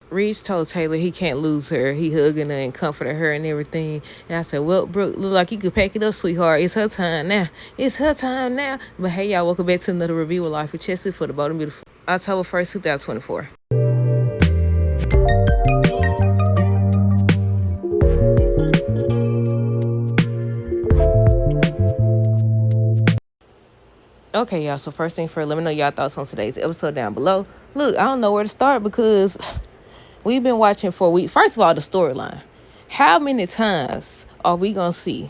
Reach told Taylor he can't lose her. He hugging her and comforting her and everything. And I said, well, Brooke, look like you could pack it up, sweetheart. It's her time now. It's her time now. But hey, y'all, welcome back to another review of Life with Chessie for the Bold and Beautiful. October 1st, 2024. Okay, y'all, so first thing first, let me know y'all thoughts on today's episode down below. Look, I don't know where to start because we've been watching for a week. First of all, the storyline. How many times are we going to see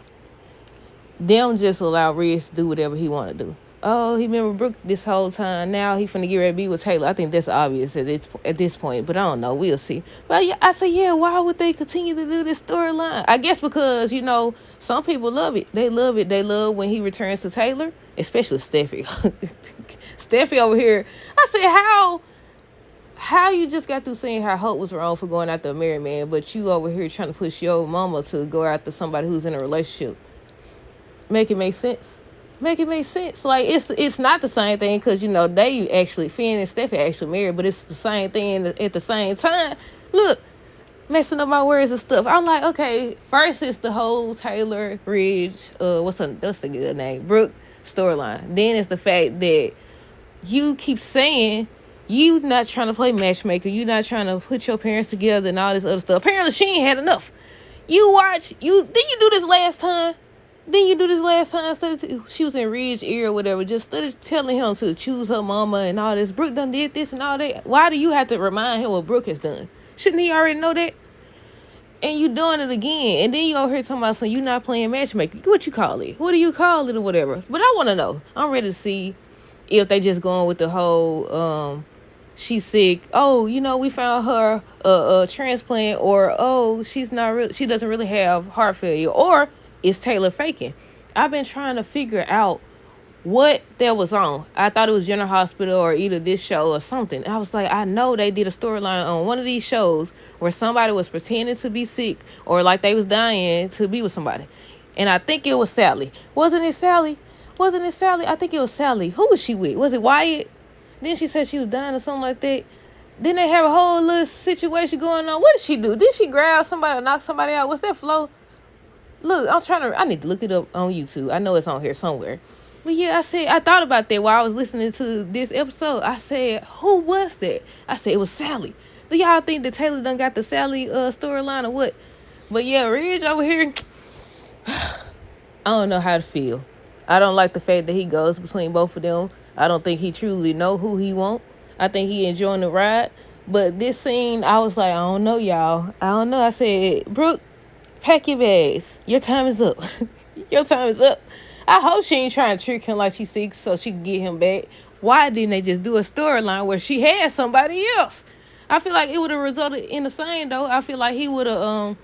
them just allow Ridge to do whatever he want to do? Oh, he remember Brooke this whole time. Now he finna get ready to be with Taylor. I think that's obvious at this point, but I don't know. We'll see. But yeah, I say, yeah, why would they continue to do this storyline? I guess because, some people love it. They love it. They love when he returns to Taylor, especially Steffi. Steffi over here. I said, how you just got through saying how Hope was wrong for going after a married man, but you over here trying to push your mama to go after somebody who's in a relationship? Make it make sense. Make it make sense. Like, it's not the same thing because, they actually, Finn and Steffi actually married, but it's the same thing at the same time. Look, messing up my words and stuff. I'm like, okay, first it's the whole Taylor, Ridge, what's the good name? Brooke storyline. Then it's the fact that you keep saying you not trying to play matchmaker. You not trying to put your parents together and all this other stuff. Apparently she ain't had enough. Didn't you do this last time? She was in Ridge's ear or whatever, just started telling him to choose her mama and all this. Brooke done did this and all that. Why do you have to remind him what Brooke has done? Shouldn't he already know that? And you doing it again. And then you over here talking about you not playing matchmaker. What you call it? What do you call it or whatever? But I want to know. I'm ready to see if they just going with the whole, she's sick. Oh, we found her a transplant, or she doesn't really have heart failure, or is Taylor faking? I've been trying to figure out what that was on. I thought it was General Hospital or either this show or something. I was like, I know they did a storyline on one of these shows where somebody was pretending to be sick or like they was dying to be with somebody. And I think it was Sally. Wasn't it Sally? I think it was Sally. Who was she with? Was it Wyatt? Then she said she was dying or something like that. Then they have a whole little situation going on. What did she do? Did she grab somebody or knock somebody out? Was that Flo? Look, I need to look it up on YouTube. I know it's on here somewhere. But yeah, I thought about that while I was listening to this episode. I said, who was that? I said, it was Sally. Do y'all think that Taylor done got the Sally storyline or what? But yeah, Ridge over here, I don't know how to feel. I don't like the fact that he goes between both of them. I don't think he truly know who he want. I think he enjoying the ride. But this scene, I was like, I don't know, y'all. I don't know. I said, Brooke, pack your bags. Your time is up. Your time is up. I hope she ain't trying to trick him like she's sick so she can get him back. Why didn't they just do a storyline where she had somebody else? I feel like it would have resulted in the same, though. I feel like he would have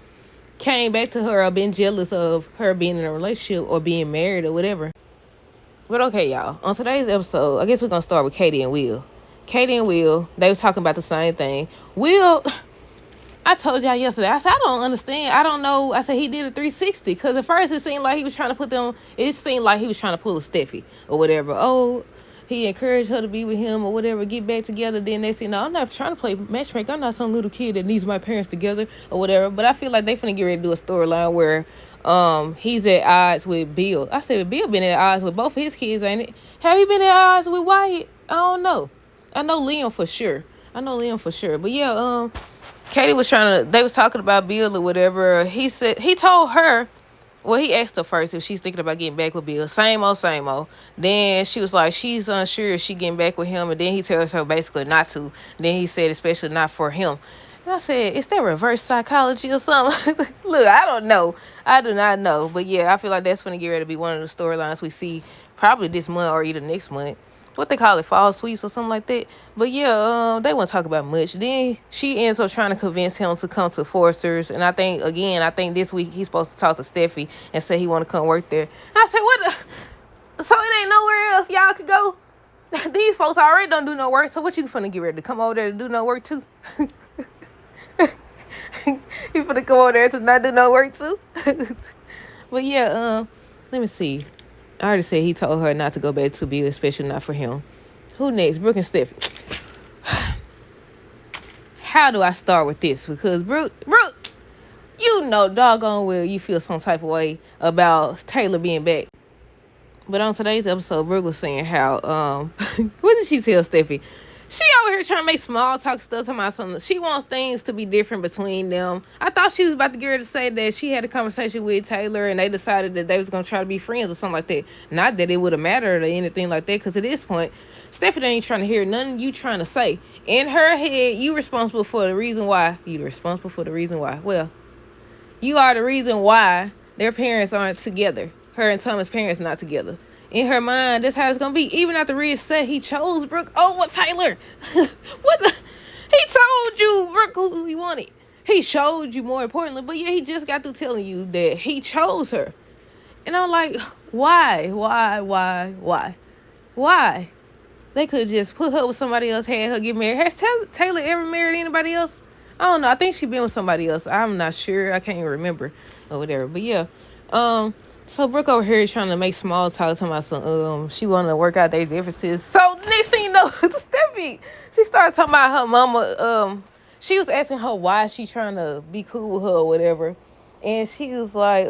came back to her or been jealous of her being in a relationship or being married or whatever. But okay, y'all. On today's episode, I guess we're going to start with Katie and Will. Katie and Will, they was talking about the same thing. Will, I told y'all yesterday, I said, I don't understand. I don't know. I said he did a 360 because at first it seemed like he was trying to pull a Steffi or whatever. Oh, he encouraged her to be with him or whatever, get back together. Then they said, no, I'm not trying to play matchmaker. I'm not some little kid that needs my parents together or whatever. But I feel like they finna get ready to do a storyline where he's at odds with Bill. I said, Bill been at odds with both of his kids, ain't it? Have he been at odds with Wyatt? I don't know. I know Liam for sure. But yeah, Katie was they was talking about Bill or whatever. He told her, well, he asked her first if she's thinking about getting back with Bill. Same old. Then she was like, she's unsure if she getting back with him. And then he tells her basically not to. Then he said, especially not for him. And I said, is that reverse psychology or something? Look, I don't know. I do not know. But yeah, I feel like that's going to get ready to be one of the storylines we see probably this month or either next month. What they call it, fall sweeps or something like that. But yeah, they won't talk about much. Then she ends up trying to convince him to come to Forrester's. And I think this week he's supposed to talk to Steffi and say he want to come work there. I said, what the? So it ain't nowhere else y'all could go? These folks already don't do no work. So what you finna get ready to come over there to do no work too? You finna come over there to not do no work too? But yeah, let me see. I already said he told her not to go back to Bill, especially not for him. Who next? Brooke and Steffi. how do I start with this? Because Brooke, you know doggone well you feel some type of way about Taylor being back. But on today's episode, Brooke was saying how, what did she tell Steffi? She over here trying to make small talk stuff, talking about something. She wants things to be different between them. I thought she was about to get her to say that she had a conversation with Taylor and they decided that they was going to try to be friends or something like that. Not that it would have mattered or anything like that, because at this point, Stephanie ain't trying to hear nothing you trying to say. In her head, you responsible for the reason why. You responsible for the reason why. Well, you are the reason why their parents aren't together. Her and Thomas' parents not together. In her mind, that's how it's gonna be. Even after Ridge said he chose Brooke over Taylor. What the? He told you Brooke who he wanted. He showed you, more importantly. But yeah, he just got through telling you that he chose her. And I'm like, why? Why? They could just put her with somebody else, had her get married. Has Taylor ever married anybody else? I don't know. I think she been with somebody else. I'm not sure. I can't even remember or whatever. But yeah. So Brooke over here is trying to make small talk, talking about some, she want to work out their differences. So next thing you know, Steffi, she started talking about her mama. She was asking her why she trying to be cool with her or whatever. And she was like,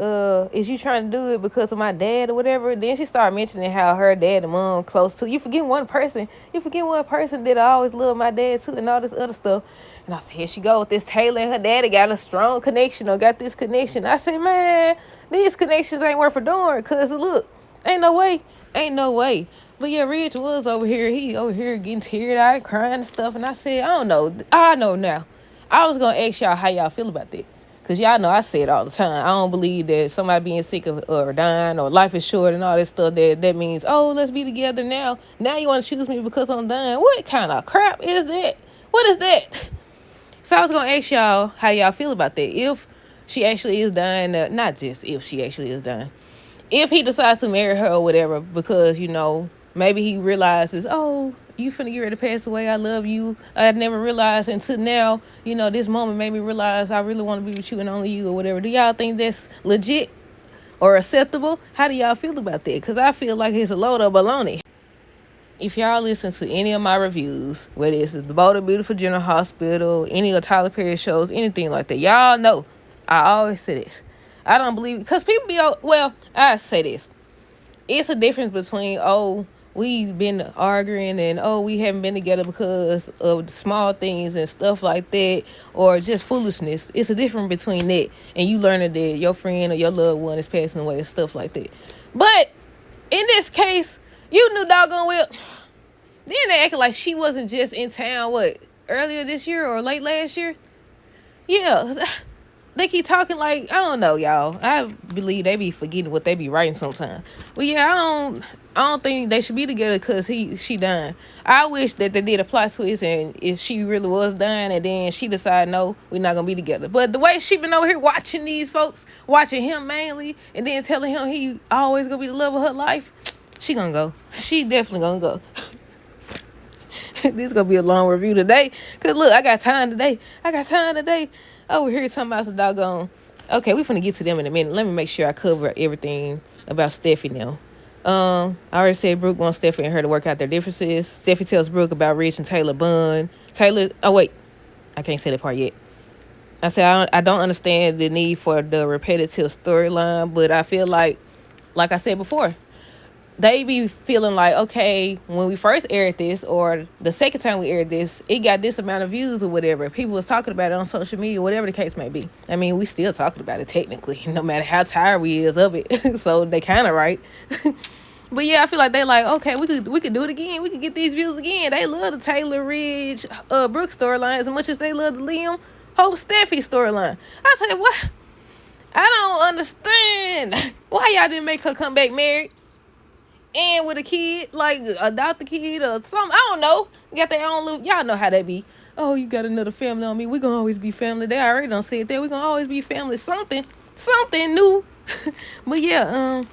is you trying to do it because of my dad or whatever? Then she started mentioning how her dad and mom close to. You forget one person that I always loved my dad too and all this other stuff. And I said, here she go with this Taylor and her daddy got a strong connection or got this connection. I said, man, these connections ain't worth for doing. Because look, ain't no way. But yeah, Ridge was over here. He over here getting teared out, crying and stuff. And I said, I don't know. I know now. I was going to ask y'all how y'all feel about that. Because y'all know I say it all the time. I don't believe that somebody being sick or dying or life is short and all this stuff, that means, oh, let's be together now. Now you want to choose me because I'm dying. What kind of crap is that? What is that? So I was going to ask y'all how y'all feel about that. If she actually is dying, not just if she actually is dying. If he decides to marry her or whatever because, maybe he realizes, oh, you finna get ready to pass away. I love you. I never realized until now, this moment made me realize I really want to be with you and only you or whatever. Do y'all think that's legit or acceptable? How do y'all feel about that? Because I feel like it's a load of baloney. If y'all listen to any of my reviews, whether it's the Boulder Beautiful General Hospital, any of Tyler Perry shows, anything like that, y'all know I always say this. I don't believe, because people I say this. It's a difference between, we've been arguing and, we haven't been together because of small things and stuff like that, or just foolishness. It's a difference between that and you learning that your friend or your loved one is passing away and stuff like that. But in this case, you knew doggone well. Then they acted like she wasn't just in town, earlier this year or late last year? Yeah. They keep talking like, I don't know, y'all. I believe they be forgetting what they be writing sometimes. But yeah, I don't think they should be together because she dying. I wish that they did a plot twist and if she really was dying and then she decided, no, we're not going to be together. But the way she been over here watching these folks, watching him mainly, and then telling him he always going to be the love of her life, she going to go. She definitely going to go. This is going to be a long review today. Because look, I got time today. Over here talking about some doggone. Okay, we finna get to them in a minute. Let me make sure I cover everything about Steffi now. I already said Brooke wants Steffi and her to work out their differences. Steffi tells Brooke about Rich and Taylor Bunn. I can't say that part yet. I said I don't understand the need for the repetitive storyline, but I feel like I said before, they be feeling like, okay, when we first aired this or the second time we aired this, it got this amount of views or whatever. People was talking about it on social media, whatever the case may be. I mean, we still talking about it technically, no matter how tired we is of it. So they kind of right. But yeah, I feel like they like, okay, we could do it again. We could get these views again. They love the Taylor Ridge, Brooke storyline as much as they love the Liam Hope Steffi storyline. I said, what? I don't understand. Why y'all didn't make her come back married? And with a kid, like adopt the kid or something. I don't know. Got their own little, y'all know how that be. Oh, you got another family on me. We gonna always be family. They already done said that. We gonna always be family. Something new. But yeah,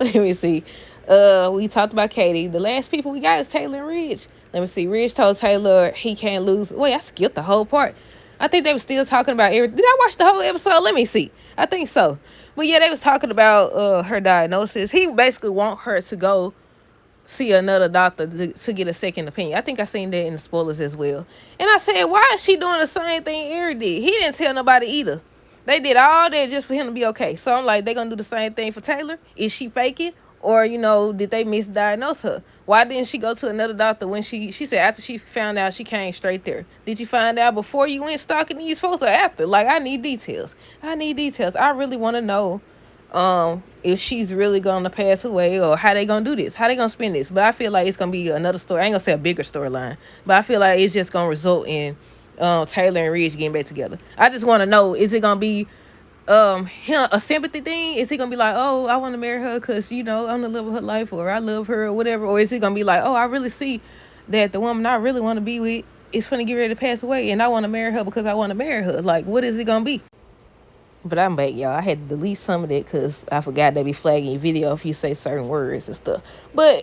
let me see. We talked about Katie. The last people we got is Taylor and Ridge. Let me see. Ridge told Taylor he can't lose. Wait, I skipped the whole part. I think they were still talking about everything. Did I watch the whole episode? Let me see. I think so. But yeah, they was talking about her diagnosis. He basically want her to go see another doctor to get a second opinion. I think I seen that in the spoilers as well. And I said, why is she doing the same thing Eric did? He didn't tell nobody either. They did all that just for him to be okay. So I'm like, they gonna do the same thing for Taylor? Is she faking? Or, did they misdiagnose her? Why didn't she go to another doctor when she said after she found out, she came straight there? Did you find out before you went stalking these folks or after? Like, I need details. I really want to know if she's really gonna pass away, or how they gonna do this, how they gonna spin this. But I feel like it's gonna be another story. I ain't gonna say a bigger storyline, but I feel like it's just gonna result in Taylor and Ridge getting back together. I just want to know, is it gonna be him a sympathy thing? Is he gonna be like, oh, I want to marry her because I'm the love of her life, or I love her, or whatever? Or is he gonna be like, oh, I really see that the woman I really want to be with is gonna get ready to pass away, and I want to marry her because I want to marry her? Like, what is it gonna be? But I'm back, y'all. I had to delete some of that because I forgot they be flagging your video if you say certain words and stuff. But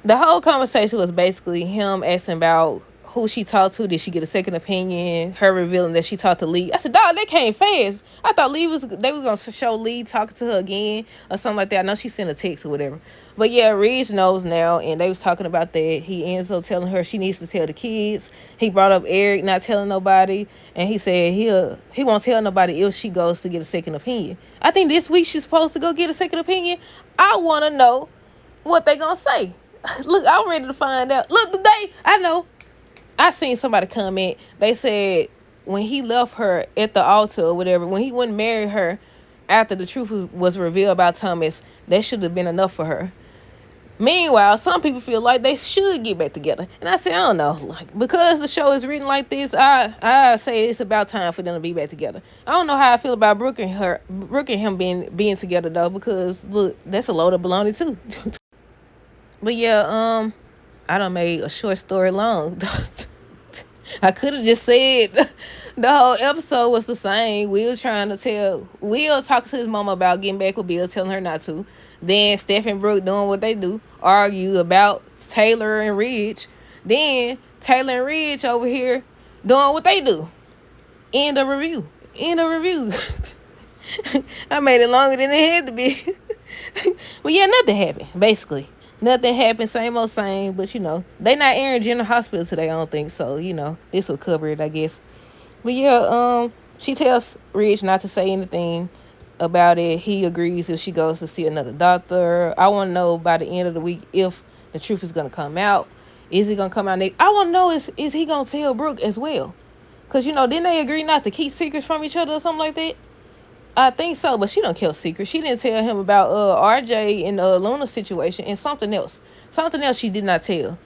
the whole conversation was basically him asking about who she talked to. Did she get a second opinion? Her revealing that she talked to Lee. I said, dog, they came fast. I thought they was gonna show Lee talking to her again or something like that. I know she sent a text or whatever. But yeah, Ridge knows now, and they was talking about that. He ends up telling her she needs to tell the kids. He brought up Eric not telling nobody, and he said he won't tell nobody if she goes to get a second opinion. I think this week she's supposed to go get a second opinion. I want to know what they gonna say. Look, I'm ready to find out. Look, today, I know. I seen somebody comment. They said when he left her at the altar or whatever, when he wouldn't marry her after the truth was revealed about Thomas, that should have been enough for her. Meanwhile, some people feel like they should get back together. And I say, I don't know. Like, because the show is written like this, I say it's about time for them to be back together. I don't know how I feel about Brooke and him being together, though, because, look, that's a load of baloney, too. But yeah, I done made a short story long. I could have just said the whole episode was the same. Will talking to his mama about getting back with Bill, telling her not to. Then Steph and Brooke doing what they do, argue about Taylor and Ridge. Then Taylor and Ridge over here doing what they do. End of review. I made it longer than it had to be. But yeah, nothing happened, basically. Nothing happened, same old same, but they not airing General Hospital today, I don't think so. This will cover it, I guess. But yeah, she tells Ridge not to say anything about it. He agrees if she goes to see another doctor. I want to know by the end of the week if the truth is going to come out. Is it going to come out next? I want to know is he going to tell Brooke as well? Because, didn't they agree not to keep secrets from each other or something like that? I think so, but she don't kill secrets. She didn't tell him about RJ and Luna's situation and something else. Something else she did not tell.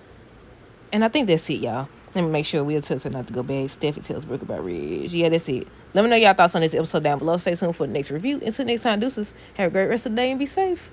And I think that's it, y'all. Let me make sure Will tells her not to go back. Steffi tells Brooke about Ridge. Yeah, that's it. Let me know y'all thoughts on this episode down below. Stay tuned for the next review. Until next time, deuces. Have a great rest of the day and be safe.